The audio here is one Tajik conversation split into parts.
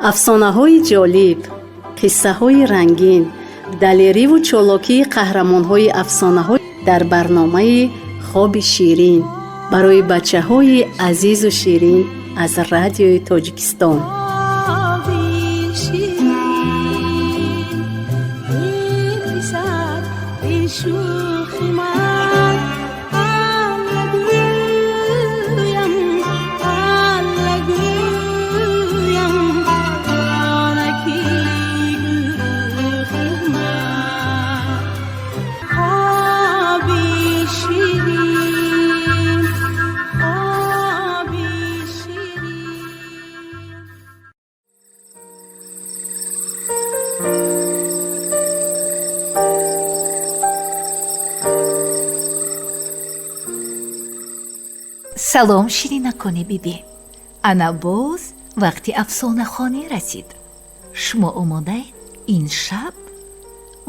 افسانه‌های جالب، قصه‌های رنگین، دلیری و چالاکی قهرمان‌های افسانه‌ها در برنامه خواب شیرین برای بچه‌های عزیز و شیرین از رادیوی تاجیکستان. салом ширинакони бибӣ. ана боз вақти афсонахонӣ расид. шумо омодаед? ин шаб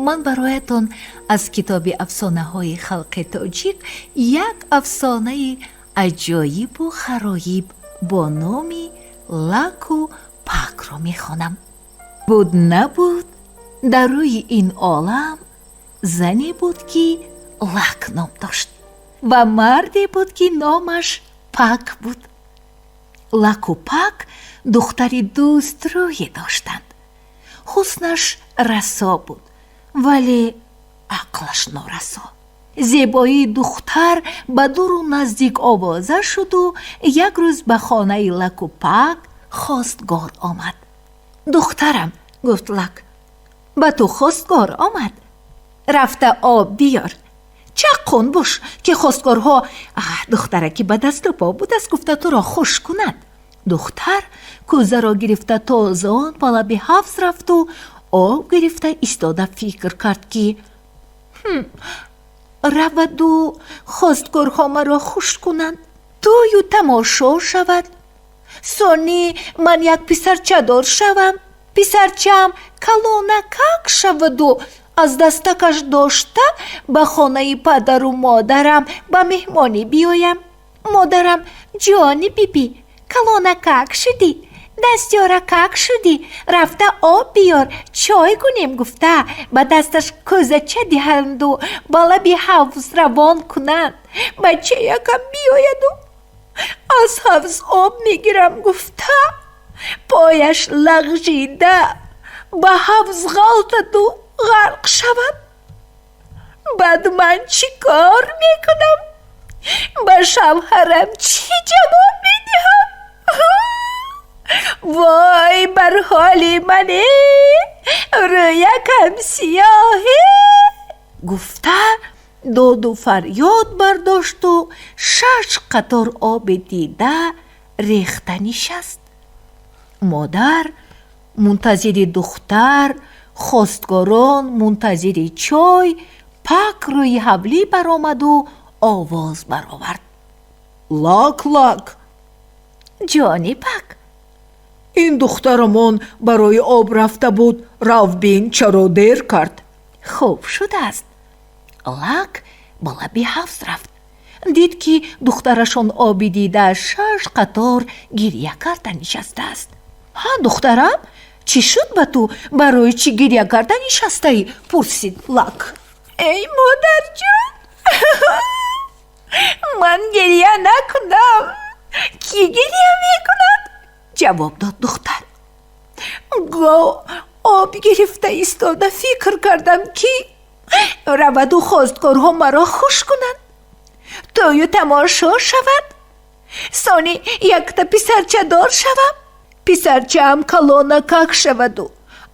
ман бароятон аз китоби афсонаҳои халқи тоҷик як афсонаи аҷоибу ғароиб бо номи лаку пакро мехонам. буд набуд, дар рӯи ин олам зане буд ки лак ном дошт ва марде буд ки номаш пак буд. лаку пак духтари дӯстрӯе доштанд. ҳуснаш расо буд, вале ақлаш норасо. зебоии духтар ба дуру наздик овоза шуду як рӯз ба хонаи лаку пак хостгор омад. духтарам, гуфт лак, ба ту хостгор омад? рафта об биёр. чаққун бош ки хостгорҳо духтараки ба дасту по будааст гуфта туро хуш кунад. духтар кӯзаро гирифта то аз он ба лаби ҳавз рафту об гирифта истода фикр кард ки раваду хостгорҳо маро хуш кунанд, тӯю тамошо шавад, сони ман як писарчадор шавам, писарчаам калонакак шаваду аз дастакаш дошта ба хонаи падару модарам ба меҳмонӣ биёям. модарам, ҷони бибӣ, калонакак шудӣ, дастёракак шудӣ, рафта об биёр, чой кунем гуфта ба дасташ кӯзача диҳанду ба лаби ҳавз равон кунанд. бачаякам биёяду аз ҳавз об мегирам гуфта пояш лағжида ба ҳавз ғалтаду ғарқ шавад. баъд ман чӣ кор мекунам? ба шавҳарам чӣ ҷавоб медиҳам? вой бар ҳоли мане, рӯякам сиёҳе. гуфта доду фарёд бардошту 6 қатор оби дида рехта нишаст. модар мунтазири духтар, хостгорон мунтазири чой, пак рӯи ҳавлӣ баромаду овоз баровард. лак лак, ҷони пак, ин духтарамон барои об рафта буд, рав бин чаро дер кард? хуб шудааст. лак ба лаби ҳавз рафт. дид ки духтарашон оби дида 6 қатор гирья карда нишастааст. духтарам, чӣ шуд ба ту? барои чӣ гирья карда нишастаӣ? пурсид лак. эй модарҷон, ман гирья накунам. ки гирья мекунад? ҷавоб дод духтар. гоҳ об гирифта истода фикр кардам ки раваду хостгорҳо маро хуш кунанд, тӯю тамошо шавад, сони якта писарчадор шавам, писарчаам калонакак шаваду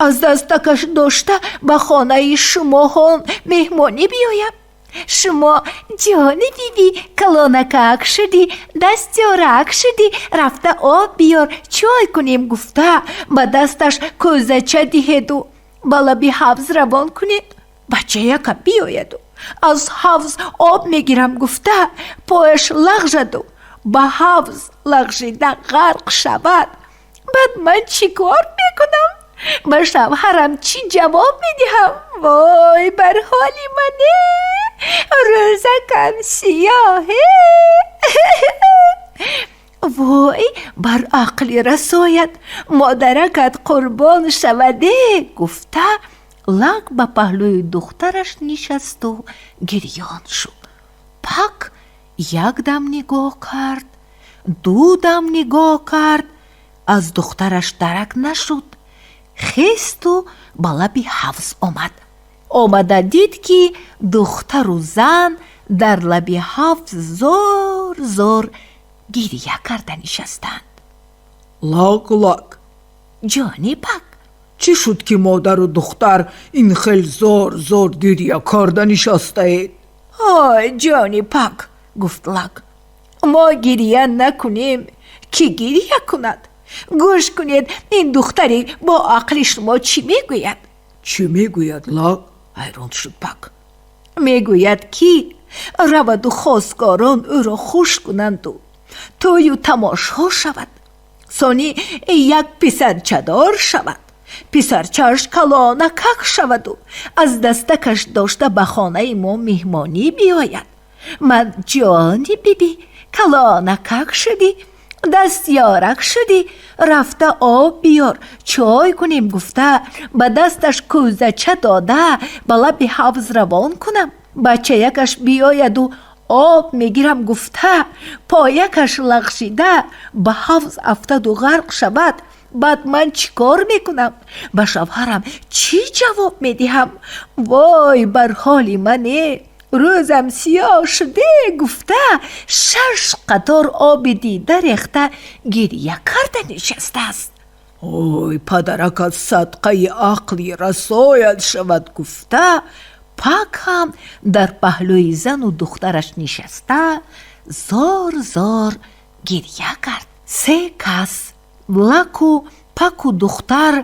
аз дастакаш дошта ба хонаи шумоҳон меҳмонӣ биёям. шумо ҷони бибӣ калонакак шудӣ, дастёрак шудӣ, рафта об биёр, чой кунем гуфта ба дасташ кӯзача диҳеду ба лаби ҳавз равон кунед. бачаяка биёяду аз ҳавз об мегирам гуфта пояш лағжаду ба ҳавз лағжида ғарқ шавад. баъд ман чӣ кор мекунам? ба шавҳарам чӣ ҷавоб медиҳам? вой бар ҳоли мане, рӯзакам сиёҳе. وای بر عقلی رسایت، مادرکت قربان شوده گفته لک به پهلوی دخترش نشست و گریان شد. پک یک دم نگاه کرد، دو دم نگاه کرد، از دخترش درک نشد. خیست و به لب حوض آمده دید که دختر و زن در لب حوض زور زور گریه کرده نشستند. لاک لاک، جانی پک، چی شد که مادر و دختر این خیلی زور زور گریه کرده نشسته اید؟ آی جانی پک، گفت لک، ما گریه نکنیم که گریه کند. گوش کنید این دختری با عقل شما چی میگوید؟ چی میگوید لاک؟ حیران شد پک. میگوید که رود و خواستگاران او را خوش کنند و توی و تماشا شود. ثانی یک پسرچه دار شود، پسرچه‌اش کلانکک شود و از دستکش داشته به خانه ما مهمانی بیاید. من جانی بیبی کلانکک شدی، دستیارک شدی، رفته آب بیار چای کنیم گفته به دستش کوزچه داده به لب حوض روان کنم. بچه یکش بیاید و آب میگیرم گفته پایکش لغزیده به حوض افتد و غرق شود. بعد من چی کار میکنم؟ به شوهرم چی جواب میدهم؟ وای بر حال منه، روزم سیاه شده گفته 6 قطار آب دیده ریخته گریه کرده نشسته است. اوی پدرک صدقه عقلی رسایت شود گفته پک هم در پهلوی زن و دخترش نشسته زار زار گریه کرد. 3 کس، لک و پک و دختر،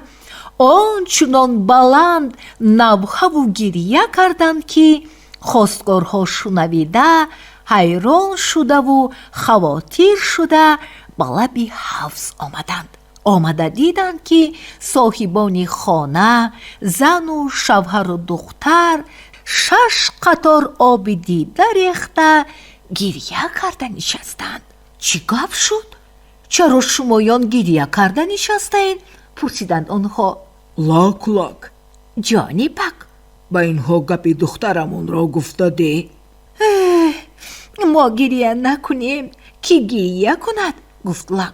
آنچنان بلند نبخه و گریه کردند که خواستگارها شنویده حیران شده و خواتیر شده به لب حوض آمده دیدند که صاحبان خانه زن و شوهر و دختر 6 قطار آب دیده ریخته گریه کرده نشستند. چی گپ شد؟ چرا شمایان گریه کرده نشستین؟ پرسیدند آنها. لاک لاک، جانی پک، با اینها گپ دخترمون را گفته ده؟ ما گریه نکنیم که گریه کند، گفت لک.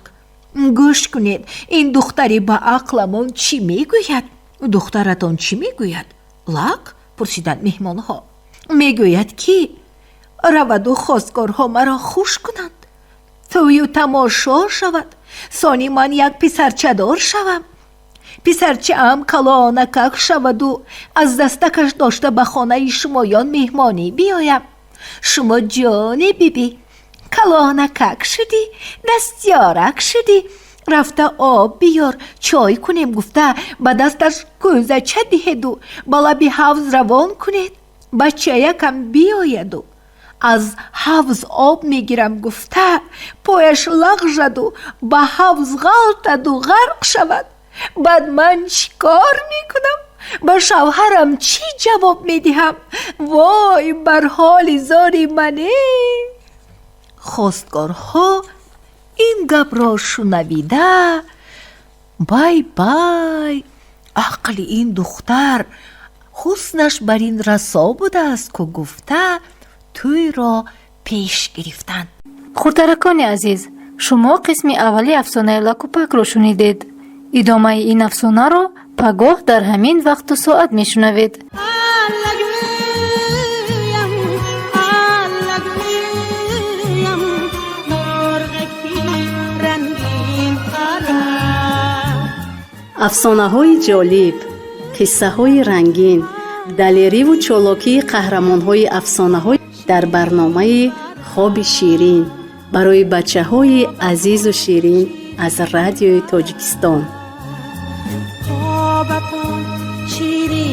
گوش کنید این دختری با عقلمون چی میگوید؟ دخترتان چی میگوید؟ لک، پرسیدند مهمانها. میگوید که رود و خواستگارها مرا خوش کنند، توی و تماشا شود، ثانی من یک پسرچه دار شوم، پسرچه هم کلانکک شود و از دستکش داشته به خانه شمایان مهمانی بیایم. شما جانی بیبی کلانکک شدی، دستیارک شدی، رفته آب بیار چای کنیم گفته به دستش کوزچه دهید و به لب حوض روان کنید. بچه یکم بیاید و از حوض آب میگیرم گفته پایش لغزد و به حوض غلطد و غرق شود. بعد من چی کار میکنم؟ به شوهرم چی جواب میدهم؟ وای بر حال زاری منه. خواستگارها این گپ را شنویده بای بای، عقل این دختر حسنش بر این رسا بوده است که گفته توی را پیش گرفتند. خورترکان عزیز، شما قسم اولی افسانه لک و پک را شنیدید. ادامه این افسانه را پگاه در همین وقت و ساعت میشنوید. افسانه‌های جالب، قصه‌های رنگین، دلیری و چالاکی قهرمان‌های افسانه‌های در برنامه خواب شیرین برای بچه‌های عزیز و شیرین از رادیوی تاجیکستان. خواب شیرین